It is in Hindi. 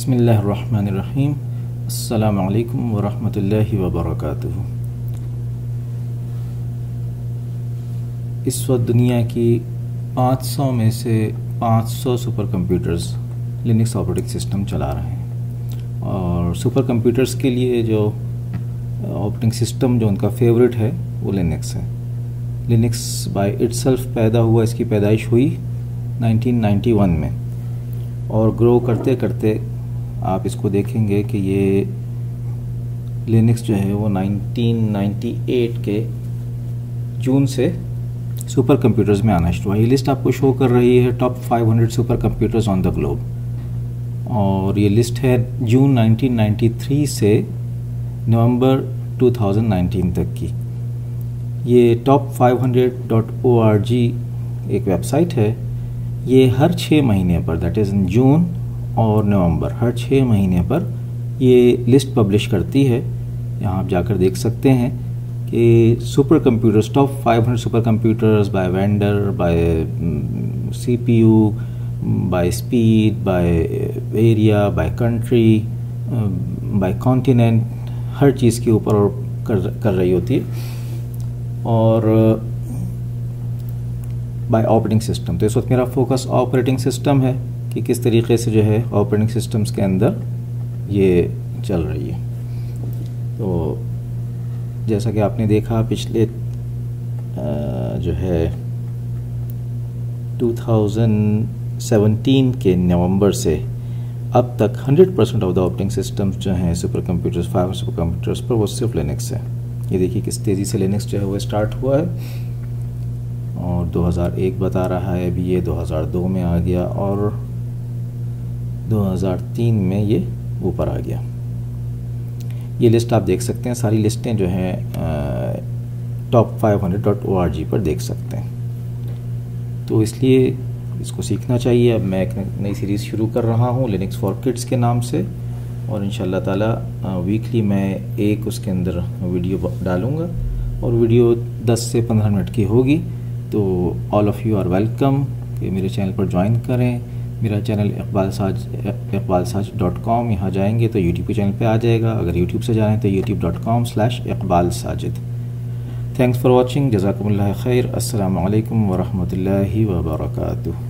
बिस्मिल्लाहिर्रहमानिर्रहीम। अस्सलामु अलैकुम वरहमतुल्लाहि वबरकातुहू। इस वक्त दुनिया की 500 में से 500 super computers Linux operating system चला रहे हैं और सुपर कंप्यूटर्स के लिए जो ऑपरेटिंग सिस्टम जो उनका फेवरेट है वो लिनक्स है। लिनक्स बाय इटसेल्फ पैदा हुआ, इसकी पैदाइश हुई 1991 में और ग्रो करते करते आप इसको देखेंगे कि ये लिनक्स जो है वो 1998 के जून से सुपर कंप्यूटर्स में आना शुरू हुआ। ये लिस्ट आपको शो कर रही है top 500 super computers on the globe और ये लिस्ट है जून 1993 से नवंबर 2019 तक की। ये top500.org एक वेबसाइट है। ये हर 6 महीने पर, दैट इज़ इन जून और नवंबर, हर 6 महीने पर ये लिस्ट पब्लिश करती है। यहाँ आप जाकर देख सकते हैं कि super computers, top 500 super computers by vendor, by CPU, by speed, by area, by country, by continent, हर चीज़ के ऊपर कर रही होती है। और बाय ऑपरेटिंग सिस्टम, तो इस वक्त मेरा फोकस ऑपरेटिंग सिस्टम है कि किस तरीके से जो है ऑपरेटिंग सिस्टम्स के अंदर ये चल रही है। तो जैसा कि आपने देखा पिछले जो है 2017 के नवंबर से अब तक 100% ऑफ द ऑपरेटिंग सिस्टम्स जो हैं सुपर कंप्यूटर्स, 5 सुपर कंप्यूटर्स पर, वो सिर्फ लिनक्स है। ये देखिए किस तेज़ी से लिनक्स जो है वो स्टार्ट हुआ है और 2001 बता रहा है, अभी ये 2002 में आ गया और 2003 में ये ऊपर आ गया। ये लिस्ट आप देख सकते हैं, सारी लिस्टें जो हैं top500.org पर देख सकते हैं। तो इसलिए इसको सीखना चाहिए। अब मैं एक नई सीरीज़ शुरू कर रहा हूँ लिनक्स फॉर किड्स के नाम से और इंशाल्लाह ताला वीकली मैं एक उसके अंदर वीडियो डालूँगा और वीडियो 10 से 15 मिनट की होगी। तो all of you are welcome कि मेरे चैनल पर ज्वाइन करें। मेरा चैनल iqbalsaj.com, यहाँ जाएंगे तो यूट्यूब के चैनल पे आ जाएगा। अगर यूट्यूब से जा रहे हैं तो youtube.com/iqbalsajid। थैंक्स फॉर वॉचिंग, जज़ाकुमुल्लाह खैर। अस्सलामु अलैकुम वरहमतुल्लाहि वबरकातुहू।